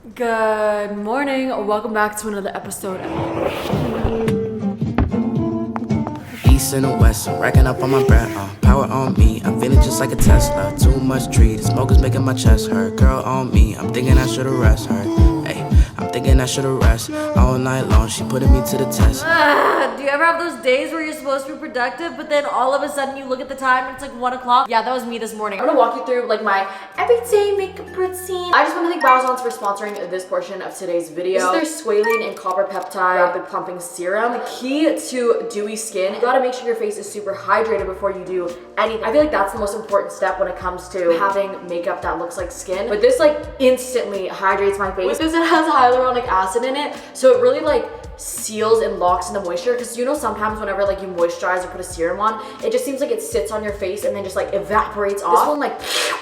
Good morning, welcome back to another episode. East and the west, I'm racking up on my bread, power on me, I'm feeling just like a Tesla. Too much tree, the smoke is making my chest hurt. Girl on me, I'm thinking I should've rest her. Hey, I'm thinking I should've rest. All night long, she putting me to the test. Do you ever have those days where you're supposed to be productive, but then all of a sudden you look at the time and it's like 1 o'clock? Yeah, that was me this morning. I'm gonna walk you through like my everyday makeup routine. I just want to thank biossance for sponsoring this portion of today's video. This is their squalene and copper peptide rapid plumping serum. The key to dewy skin, you gotta make sure your face is super hydrated before you do anything. I feel like that's the most important step when it comes to having makeup that looks like skin. But this like instantly hydrates my face because it has hyaluronic acid in it, so it really like seals and locks in the moisture. Because you know sometimes whenever like you moisturize or put a serum on, it just seems like it sits on your face and then just like evaporates off. This one like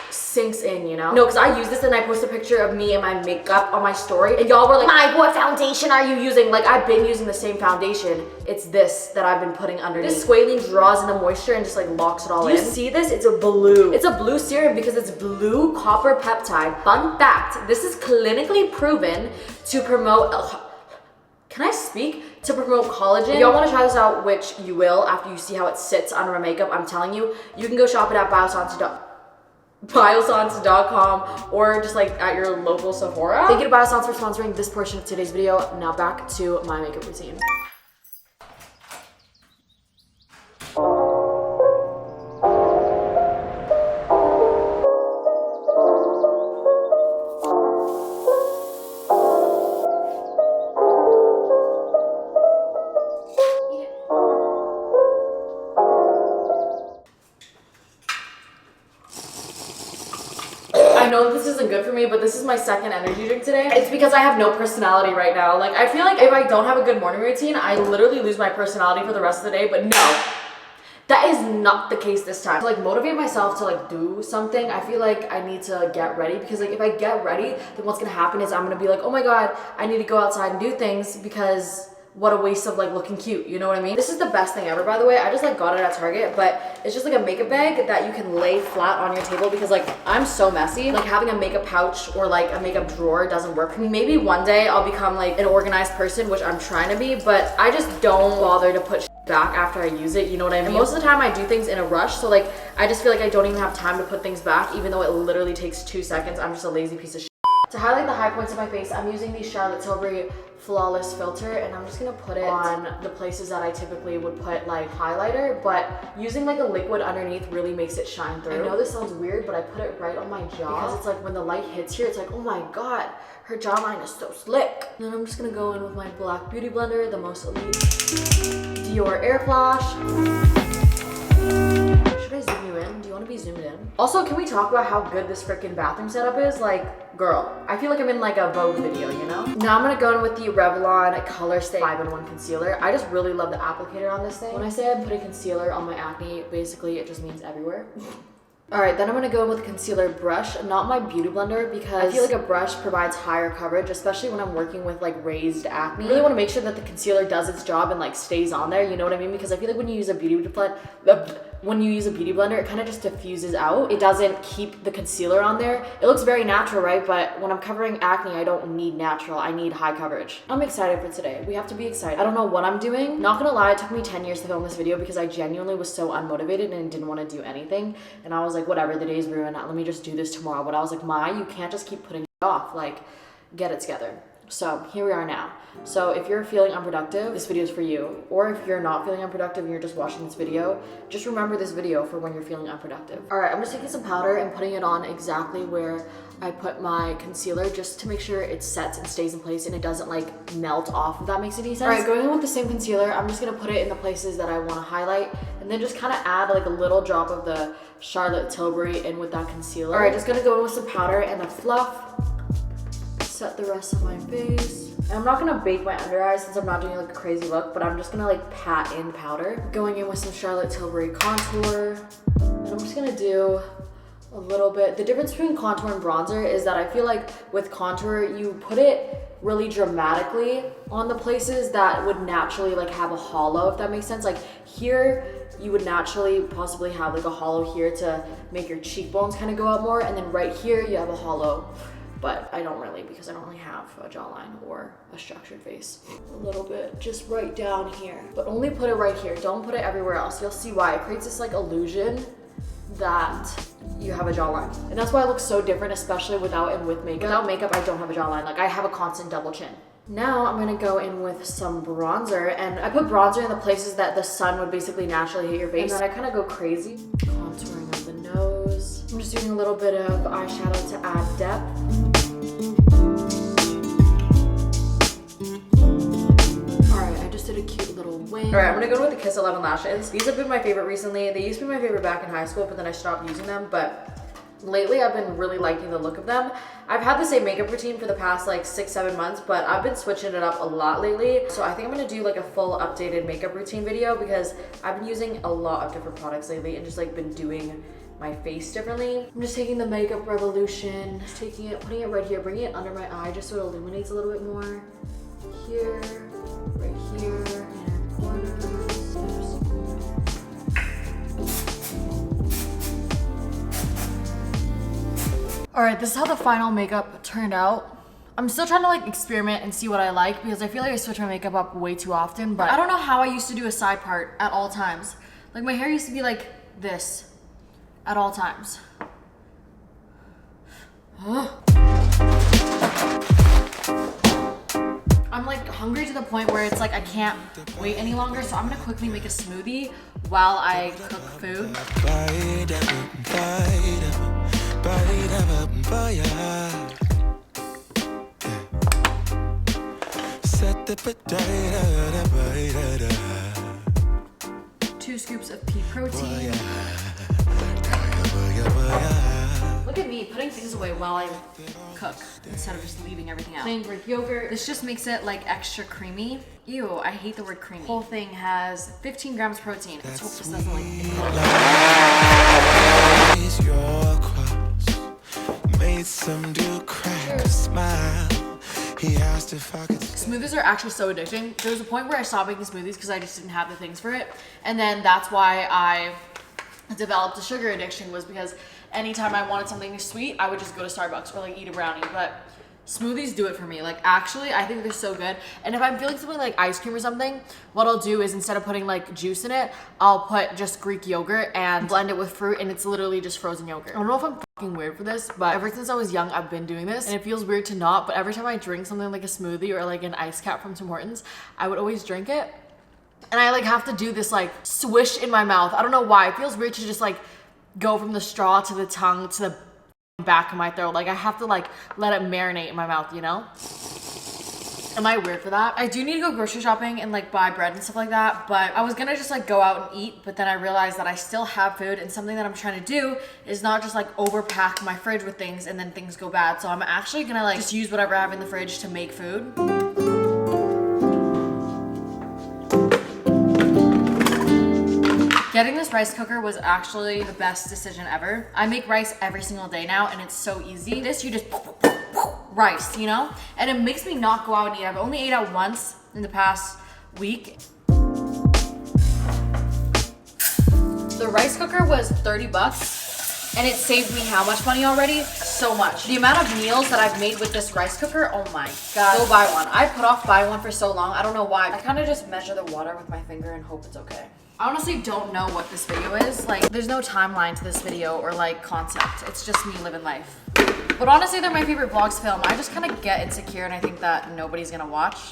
sinks in, you know? No, because I use this and I post a picture of me and my makeup on my story and y'all were like, "My, what foundation are you using?" Like, I've been using the same foundation. It's this that I've been putting underneath. This squalene draws in the moisture and just like locks it all in. Do you see this? It's a blue. It's a blue serum because it's blue copper peptide. Fun fact, this is clinically proven to promote can I speak? To promote collagen. If y'all want to try this out, which you will after you see how it sits under my makeup, I'm telling you, you can go shop it at biossance.com or just like at your local Sephora. Thank you to Biossance for sponsoring this portion of today's video. Now back to my makeup routine. I know this isn't good for me, but this is my second energy drink today. It's because I have no personality right now. Like, I feel like if I don't have a good morning routine, I literally lose my personality for the rest of the day. But no, that is not the case this time. To like motivate myself to like do something, I feel like I need to get ready, because like if I get ready, then what's gonna happen is I'm gonna be like, oh my god, I need to go outside and do things, because what a waste of like looking cute, you know what I mean? This is the best thing ever, by the way. I just like got it at Target, but it's just like a makeup bag that you can lay flat on your table, because like I'm so messy. Like having a makeup pouch or like a makeup drawer doesn't work for me. Maybe one day I'll become like an organized person, which I'm trying to be, but I just don't bother to put back after I use it, you know what I mean? And most of the time I do things in a rush, so like I just feel like I don't even have time to put things back, even though it literally takes 2 seconds. I'm just a lazy piece of shit. To highlight the high points of my face, I'm using the Charlotte Tilbury Flawless Filter, and I'm just gonna put it on the places that I typically would put like highlighter, but using like a liquid underneath really makes it shine through. I know this sounds weird, but I put it right on my jaw, because it's like when the light hits here, it's like, oh my god, her jawline is so slick. And then I'm just gonna go in with my black beauty blender, the most elite Dior Air Flash. Should I zoom you in? Do you want to be zoomed in? Also, can we talk about how good this freaking bathroom setup is? Like, girl, I feel like I'm in like a Vogue video, you know? Now I'm gonna go in with the Revlon Color Stay 5-in-1 Concealer. I just really love the applicator on this thing. When I say I'm putting concealer on my acne, basically it just means everywhere. All right, then I'm gonna go in with a concealer brush, not my beauty blender, because I feel like a brush provides higher coverage, especially when I'm working with like raised acne. I really wanna make sure that the concealer does its job and like stays on there, you know what I mean? Because I feel like when you use a beauty blender, it kind of just diffuses out. It doesn't keep the concealer on there. It looks very natural, right? But when I'm covering acne, I don't need natural, I need high coverage. I'm excited for today. We have to be excited. I don't know what I'm doing. Not gonna lie, it took me 10 years to film this video because I genuinely was so unmotivated and didn't want to do anything. And I was like, whatever, the day's ruined, let me just do this tomorrow. But I was like, you can't just keep putting it off, like, get it together. So here we are now. So if you're feeling unproductive, this video is for you. Or if you're not feeling unproductive and you're just watching this video, just remember this video for when you're feeling unproductive. All right, I'm just taking some powder and putting it on exactly where I put my concealer, just to make sure it sets and stays in place and it doesn't like melt off, if that makes any sense. All right, going in with the same concealer, I'm just gonna put it in the places that I wanna highlight, and then just kind of add like a little drop of the Charlotte Tilbury in with that concealer. All right, just gonna go in with some powder and a fluff. Set the rest of my face. And I'm not gonna bake my under eyes since I'm not doing like a crazy look, but I'm just gonna like pat in powder. Going in with some Charlotte Tilbury contour. And I'm just gonna do a little bit. The difference between contour and bronzer is that I feel like with contour, you put it really dramatically on the places that would naturally like have a hollow, if that makes sense. Like here, you would naturally possibly have like a hollow here to make your cheekbones kind of go out more, and then right here you have a hollow but I don't really, because I don't really have a jawline or a structured face. A little bit, just right down here, but only put it right here. Don't put it everywhere else. You'll see why. It creates this like illusion that you have a jawline. And that's why it looks so different, especially without and with makeup. Without makeup, I don't have a jawline. Like I have a constant double chin. Now I'm gonna go in with some bronzer, and I put bronzer in the places that the sun would basically naturally hit your face. And then I kind of go crazy. Contouring of the nose. I'm just doing a little bit of eyeshadow to add depth. Did a cute little wing. All right, I'm gonna go with the Kiss 11 lashes. These have been my favorite recently. They used to be my favorite back in high school, but then I stopped using them. But lately I've been really liking the look of them. I've had the same makeup routine for the past like 6-7 months, but I've been switching it up a lot lately. So I think I'm gonna do like a full updated makeup routine video because I've been using a lot of different products lately and just like been doing my face differently. I'm just taking the Makeup Revolution, taking it, putting it right here, bringing it under my eye just so it illuminates a little bit more. Here, right here, and corners. All right, this is how the final makeup turned out. I'm still trying to like experiment and see what I like because I feel like I switch my makeup up way too often, but I don't know how I used to do a side part at all times. Like my hair used to be like this at all times. I'm like hungry to the point where it's like I can't wait any longer, so I'm gonna quickly make a smoothie while I cook food. Two scoops of pea protein. Look at me putting things away while I cook instead of just leaving everything out. Plain Greek yogurt. This just makes it like extra creamy. Ew, I hate the word creamy. Whole thing has 15 grams protein. Let's hope this doesn't like made some dude crack a smile. He asked if I could. Smoothies are actually so addicting. There was a point where I stopped making smoothies because I just didn't have the things for it. And then that's why I developed a sugar addiction, was because anytime I wanted something sweet, I would just go to Starbucks or like eat a brownie. But smoothies do it for me. Like actually, I think they're so good. And if I'm feeling something like ice cream or something, what I'll do is instead of putting like juice in it, I'll put just Greek yogurt and blend it with fruit, and it's literally just frozen yogurt. I don't know if I'm fucking weird for this, but ever since I was young, I've been doing this, and it feels weird to not, but every time I drink something like a smoothie or like an ice cap from Tim Hortons, I would always drink it. And I like have to do this like swish in my mouth. I don't know why. It feels weird to just like go from the straw to the tongue to the back of my throat. Like I have to like let it marinate in my mouth, you know? Am I weird for that? I do need to go grocery shopping and like buy bread and stuff like that, but I was gonna just like go out and eat, but then I realized that I still have food, and something that I'm trying to do is not just like overpack my fridge with things and then things go bad. So I'm actually gonna like just use whatever I have in the fridge to make food. Getting this rice cooker was actually the best decision ever. I make rice every single day now, and it's so easy. This, you just rice, you know? And it makes me not go out and eat. I've only ate out once in the past week. The rice cooker was 30 bucks, and it saved me how much money already? So much. The amount of meals that I've made with this rice cooker, oh my God. Go buy one. I put off buying one for so long. I don't know why. I kind of just measure the water with my finger and hope it's okay. I honestly don't know what this video is. Like, there's no timeline to this video or like concept. It's just me living life. But honestly, they're my favorite vlogs to film. I just kind of get insecure and I think that nobody's gonna watch.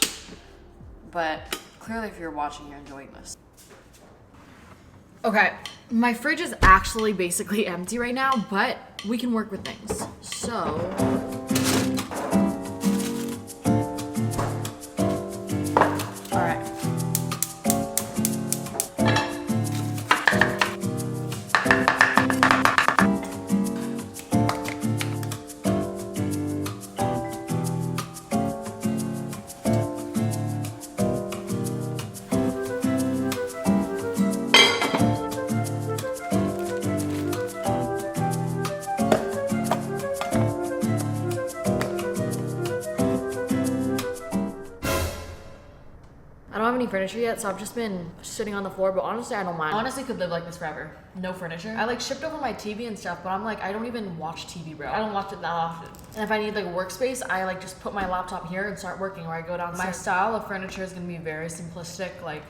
But clearly if you're watching, you're enjoying this. Okay, my fridge is actually basically empty right now, but we can work with things. So, any furniture yet, so I've just been sitting on the floor, but honestly, I don't mind. I honestly could live like this forever. No furniture. I like shipped over my TV and stuff, but I'm like, I don't even watch TV, bro. I don't watch it that often. And if I need like a workspace, I like just put my laptop here and start working, or I go downstairs. My style of furniture is gonna be very simplistic, like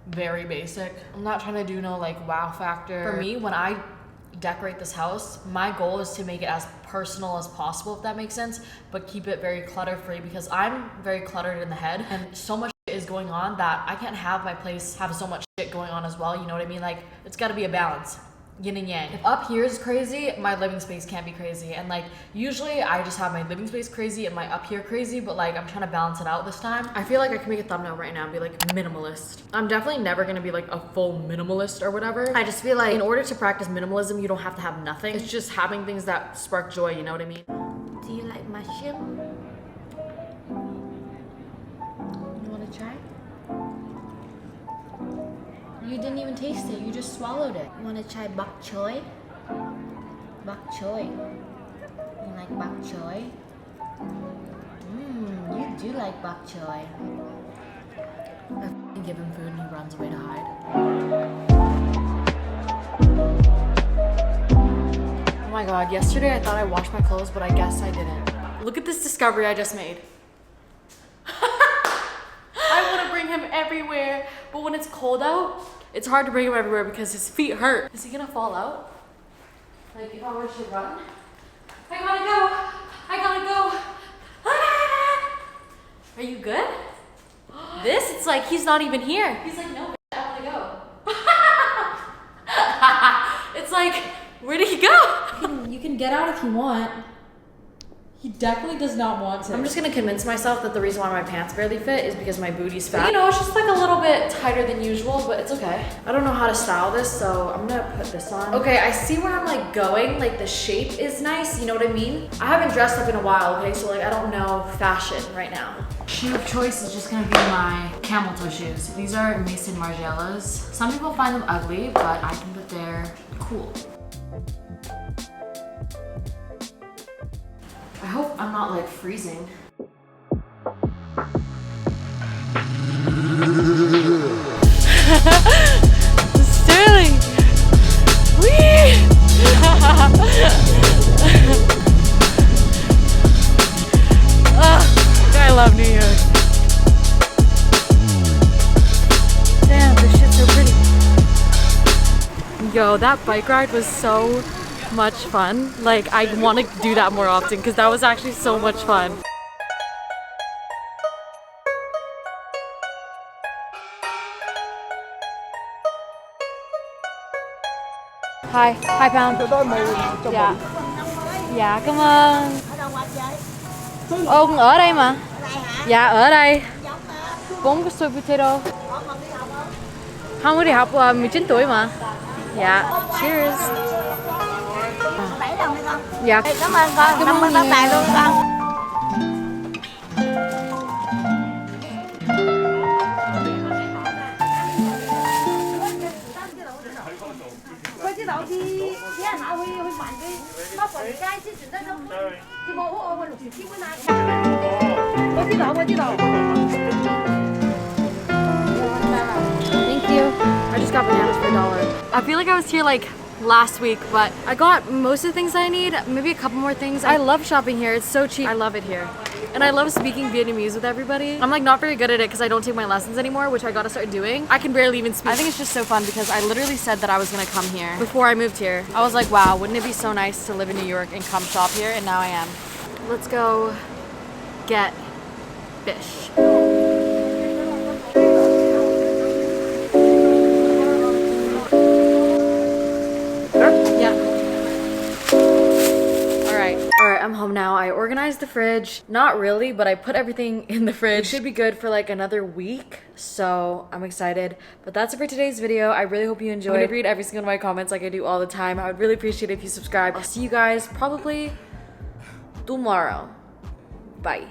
very basic. I'm not trying to do no like wow factor. For me, when I decorate this house, my goal is to make it as personal as possible, if that makes sense, but keep it very clutter free, because I'm very cluttered in the head and so much is going on that I can't have my place have so much shit going on as well, you know what I mean? Like, it's got to be a balance, yin and yang. If up here is crazy, my living space can't be crazy, and like usually I just have my living space crazy and my up here crazy, but like I'm trying to balance it out this time. I feel like I can make a thumbnail right now and be like minimalist. I'm definitely never gonna be like a full minimalist or whatever. I just feel like in order to practice minimalism, you don't have to have nothing. It's just having things that spark joy, you know what I mean? Do you like mushroom? You want to try? You didn't even taste it, you just swallowed it. You want to try bok choy? Bok choy. You like bok choy? You do like bok choy. I f***ing give him food and he runs away to hide. Oh my god, yesterday I thought I washed my clothes, but I guess I didn't. Look at this discovery I just made. I want to bring him everywhere, but when it's cold out, it's hard to bring him everywhere because his feet hurt. Is he gonna fall out? Like if I were to run? I gotta go! I gotta go! Ah! Are you good? This, it's like he's not even here. He's like, no, bitch, I wanna go. It's like, where did he go? You can get out if you want. He definitely does not want to. I'm just gonna convince myself that the reason why my pants barely fit is because my booty's fat. You know, it's just like a little bit tighter than usual, but it's okay. I don't know how to style this, so I'm gonna put this on. Okay, I see where I'm like going. Like the shape is nice, you know what I mean? I haven't dressed up in a while, okay? So like I don't know fashion right now. Shoe of choice is just gonna be my camel toe shoes. These are Mason Margielas. Some people find them ugly, but I think that they're cool. I hope I'm not like freezing. Sterling! Whee! I love New York. Damn, this shit's so pretty. Yo, that bike ride was so much fun. Like, I want to do that more often because that was actually so much fun. Hi, hi Pham. Dạ. Dạ, cảm ơn. Ông ở đây mà. Dạ, ở đây. 4 cái sweet potato. Không có đi học 19 tuổi mà. Dạ, cheers. Dạ. Cảm ơn con, 50 bác tài luôn con. Thank you. I just got bananas for $1. I feel like I was here like last week, but I got most of the things I need, maybe a couple more things. I love shopping here, it's so cheap. I love it here. And I love speaking Vietnamese with everybody. I'm like not very good at it because I don't take my lessons anymore, which I gotta start doing. I can barely even speak. I think it's just so fun because I literally said that I was gonna come here before I moved here. I was like, wow, wouldn't it be so nice to live in New York and come shop here? And now I am. Let's go get fish. Alright, I'm home now. I organized the fridge. Not really, but I put everything in the fridge. It should be good for like another week, so I'm excited. But that's it for today's video. I really hope you enjoyed. I'm gonna read every single one of my comments like I do all the time. I would really appreciate it if you subscribe. I'll see you guys probably tomorrow. Bye.